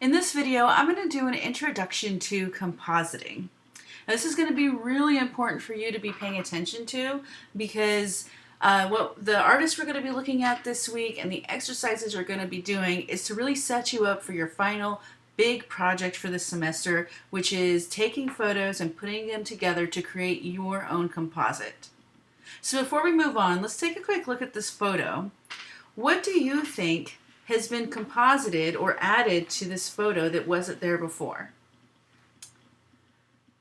In this video, I'm going to do an introduction to compositing. Now, this is going to be really important for you to be paying attention to because what the artists we're going to be looking at this week and the exercises we're going to be doing is to really set you up for your final big project for the semester, which is taking photos and putting them together to create your own composite. So before we move on, let's take a quick look at this photo. What do you think has been composited or added to this photo that wasn't there before?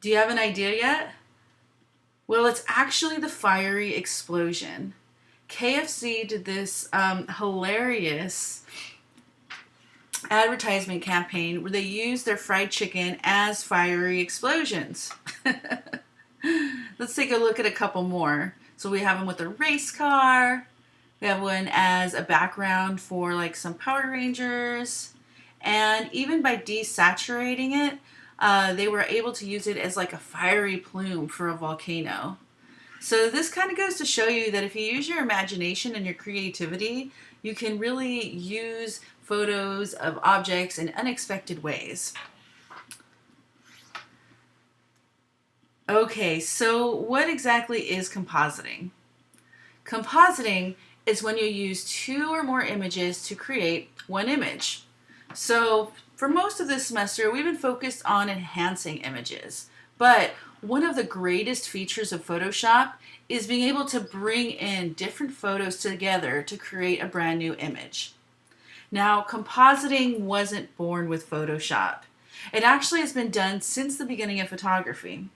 Do you have an idea yet? Well, it's actually the fiery explosion. KFC did this hilarious advertisement campaign where they used their fried chicken as fiery explosions. Let's take a look at a couple more. So we have them with a race car. We have one as a background for like some Power Rangers. And even by desaturating it, they were able to use it as like a fiery plume for a volcano. So this kind of goes to show you that if you use your imagination and your creativity, you can really use photos of objects in unexpected ways. Okay, so what exactly is compositing? Compositing is when you use two or more images to create one image. So for most of this semester, we've been focused on enhancing images. But one of the greatest features of Photoshop is being able to bring in different photos together to create a brand new image. Now, compositing wasn't born with Photoshop. It actually has been done since the beginning of photography.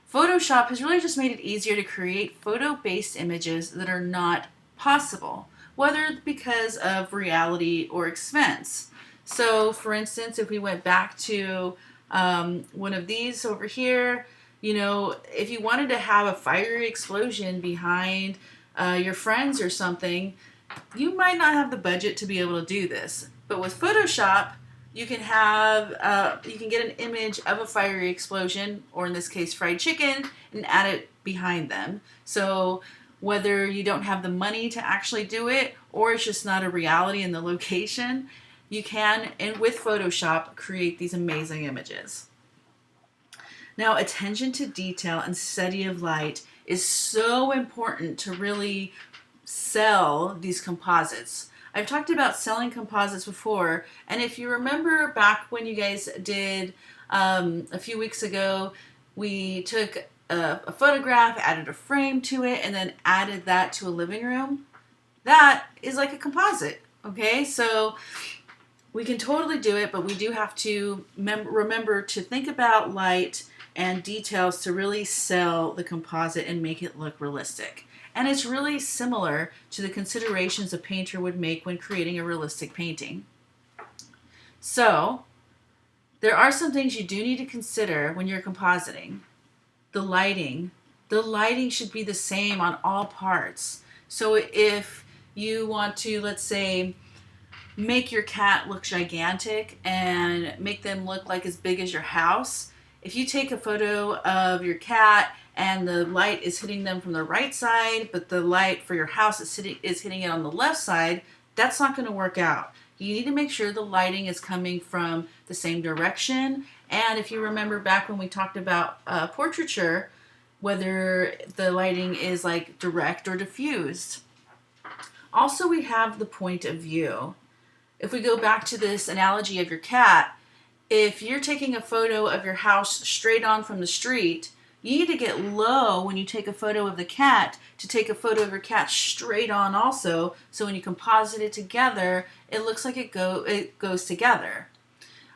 Photoshop has really just made it easier to create photo-based images that are not possible, whether because of reality or expense. So, for instance, if we went back to one of these over here, if you wanted to have a fiery explosion behind your friends or something, you might not have the budget to be able to do this. But with Photoshop, you can get an image of a fiery explosion, or in this case, fried chicken, and add it behind them. So whether you don't have the money to actually do it, or it's just not a reality in the location, you can, and with Photoshop, create these amazing images. Now, attention to detail and study of light is so important to really sell these composites. I've talked about selling composites before, and if you remember back when you guys did a few weeks ago, we took a photograph, added a frame to it, and then added that to a living room. That is like a composite, okay? So we can totally do it, but we do have to remember to think about light and details to really sell the composite and make it look realistic. And it's really similar to the considerations a painter would make when creating a realistic painting. So, there are some things you do need to consider when you're compositing. The lighting. The lighting should be the same on all parts. So if you want to, let's say, make your cat look gigantic and make them look like as big as your house, if you take a photo of your cat and the light is hitting them from the right side, but the light for your house is hitting it on the left side, that's not going to work out. You need to make sure the lighting is coming from the same direction. And if you remember back when we talked about portraiture, whether the lighting is like direct or diffused. Also, we have the point of view. If we go back to this analogy of your cat, if you're taking a photo of your house straight on from the street, you need to get low when you take a photo of the cat to take a photo of your cat straight on also, so when you composite it together, it looks like it goes together.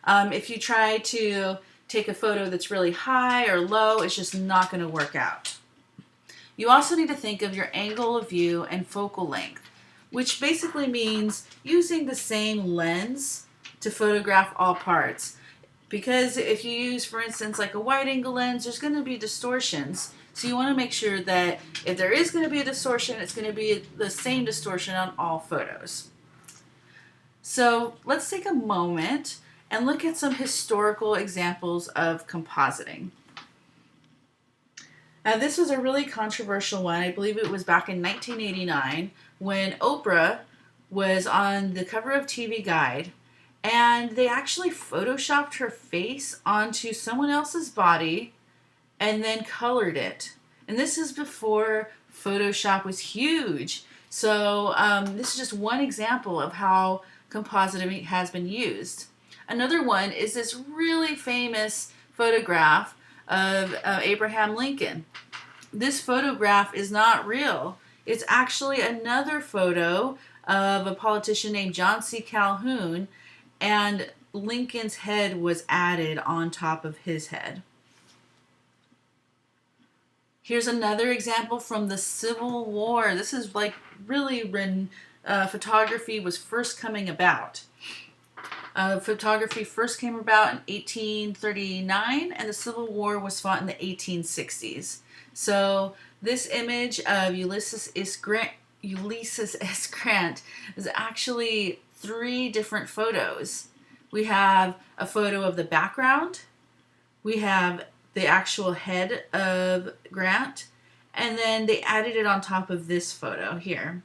If you try to take a photo that's really high or low, it's just not going to work out. You also need to think of your angle of view and focal length, which basically means using the same lens to photograph all parts. Because if you use, for instance, like a wide angle lens, there's going to be distortions. So you want to make sure that if there is going to be a distortion, it's going to be the same distortion on all photos. So let's take a moment and look at some historical examples of compositing. Now, this was a really controversial one. I believe it was back in 1989 when Oprah was on the cover of TV Guide, and they actually photoshopped her face onto someone else's body and then colored it. And this is before Photoshop was huge. So this is just one example of how compositing has been used. Another one is this really famous photograph of Abraham Lincoln. This photograph is not real. It's actually another photo of a politician named John C. Calhoun, and Lincoln's head was added on top of his head. Here's another example from the Civil War. This is like really when photography was first coming about. Photography first came about in 1839, and the Civil War was fought in the 1860s. So this image of Ulysses S. Grant is actually 3 different photos. We have a photo of the background, we have the actual head of Grant, and then they added it on top of this photo here.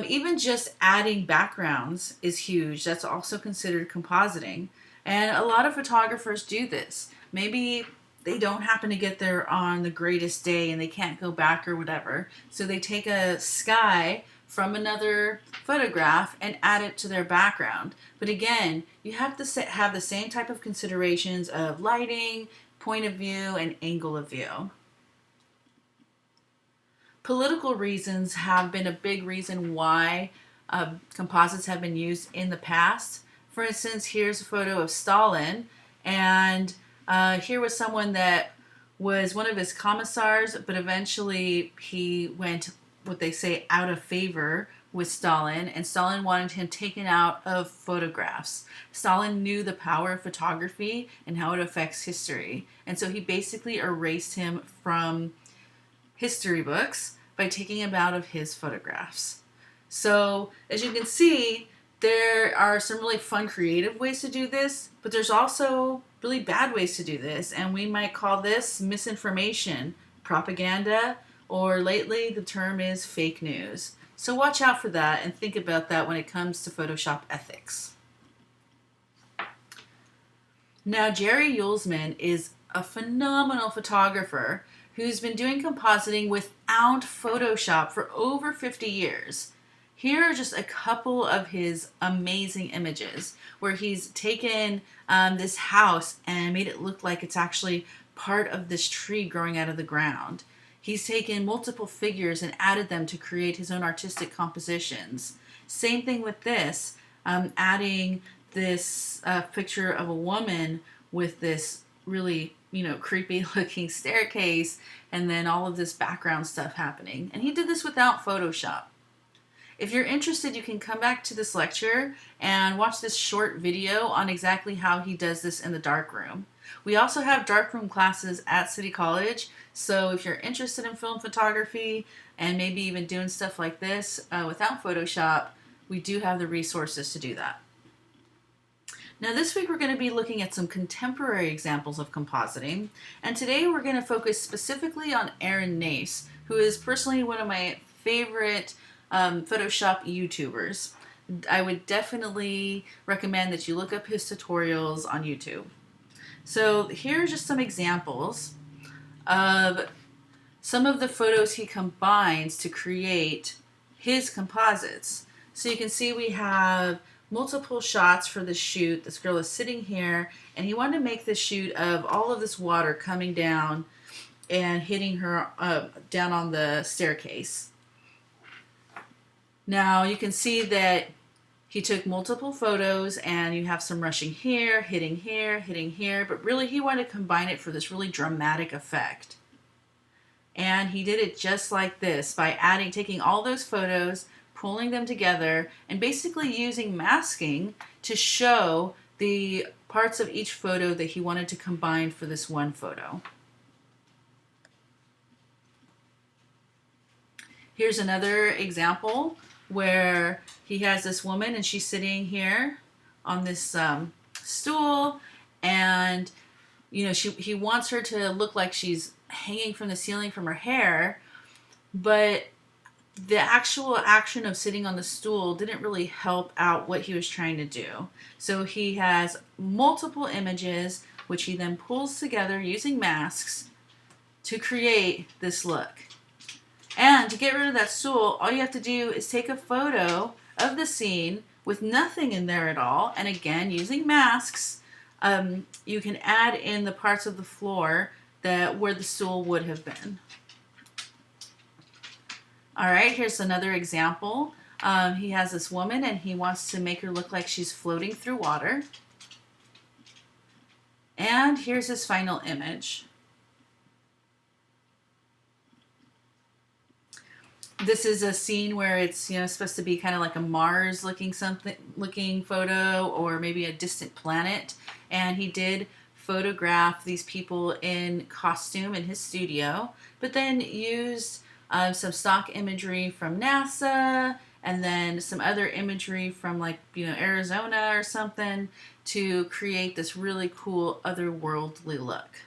Even just adding backgrounds is huge. That's also considered compositing. And a lot of photographers do this. Maybe they don't happen to get there on the greatest day and they can't go back or whatever. So they take a sky from another photograph and add it to their background. But again, you have to have the same type of considerations of lighting, point of view, and angle of view. Political reasons have been a big reason why composites have been used in the past. For instance, here's a photo of Stalin, and here was someone that was one of his commissars, but eventually he went, what they say, out of favor with Stalin, and Stalin wanted him taken out of photographs. Stalin knew the power of photography and how it affects history, and so he basically erased him from history books by taking him out of his photographs. So, as you can see, there are some really fun, creative ways to do this, but there's also really bad ways to do this, and we might call this misinformation, propaganda, or lately the term is fake news. So watch out for that and think about that when it comes to Photoshop ethics. Now, Jerry Uelsmann is a phenomenal photographer who's been doing compositing without Photoshop for over 50 years. Here are just a couple of his amazing images where he's taken this house and made it look like it's actually part of this tree growing out of the ground. He's taken multiple figures and added them to create his own artistic compositions. Same thing with this, adding this picture of a woman with this really creepy looking staircase and then all of this background stuff happening. And he did this without Photoshop. If you're interested, you can come back to this lecture and watch this short video on exactly how he does this in the darkroom. We also have darkroom classes at City College, so if you're interested in film photography and maybe even doing stuff like this without Photoshop, we do have the resources to do that. Now this week we're going to be looking at some contemporary examples of compositing, and today we're going to focus specifically on Aaron Nace, who is personally one of my favorite Photoshop YouTubers. I would definitely recommend that you look up his tutorials on YouTube. So here are just some examples of some of the photos he combines to create his composites. So you can see we have multiple shots for the shoot. This girl is sitting here, and he wanted to make the shoot of all of this water coming down and hitting her down on the staircase. Now you can see that he took multiple photos, and you have some rushing here, hitting here, but really he wanted to combine it for this really dramatic effect. And he did it just like this by taking all those photos, pulling them together, and basically using masking to show the parts of each photo that he wanted to combine for this one photo. Here's another example where he has this woman and she's sitting here on this stool, and he wants her to look like she's hanging from the ceiling from her hair, but the actual action of sitting on the stool didn't really help out what he was trying to do. So he has multiple images, which he then pulls together using masks to create this look. And to get rid of that stool, all you have to do is take a photo of the scene with nothing in there at all. And again, using masks, you can add in the parts of the floor where the stool would have been. All right, here's another example. He has this woman and he wants to make her look like she's floating through water. And here's his final image. This is a scene where it's supposed to be kind of like a Mars looking photo, or maybe a distant planet. And he did photograph these people in costume in his studio, but then used some stock imagery from NASA, and then some other imagery from Arizona or something to create this really cool otherworldly look.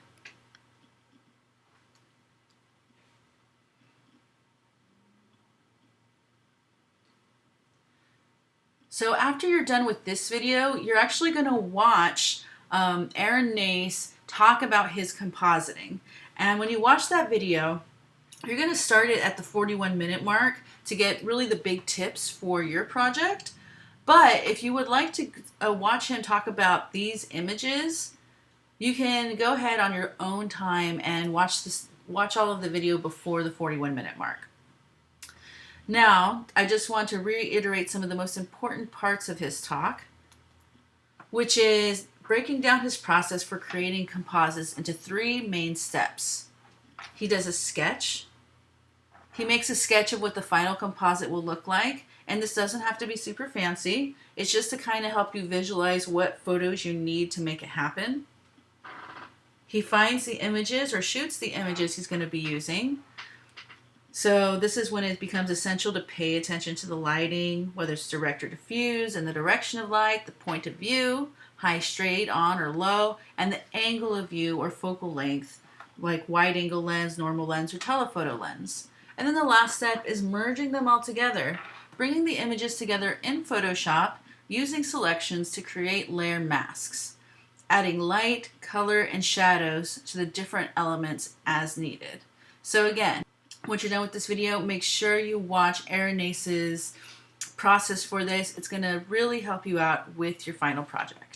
So after you're done with this video, you're actually going to watch Aaron Nace talk about his compositing. And when you watch that video, you're going to start it at the 41-minute mark to get really the big tips for your project. But if you would like to watch him talk about these images, you can go ahead on your own time and watch all of the video before the 41-minute mark. Now, I just want to reiterate some of the most important parts of his talk, which is breaking down his process for creating composites into 3 main steps. He does a sketch. He makes a sketch of what the final composite will look like, and this doesn't have to be super fancy. It's just to kind of help you visualize what photos you need to make it happen. He finds the images or shoots the images he's going to be using. So this is when it becomes essential to pay attention to the lighting, whether it's direct or diffuse, and the direction of light, the point of view, high, straight, on, or low, and the angle of view or focal length, like wide angle lens, normal lens, or telephoto lens. And then the last step is merging them all together, bringing the images together in Photoshop using selections to create layer masks, adding light, color, and shadows to the different elements as needed. So again, once you're done with this video, make sure you watch Aaron Nace's process for this. It's going to really help you out with your final project.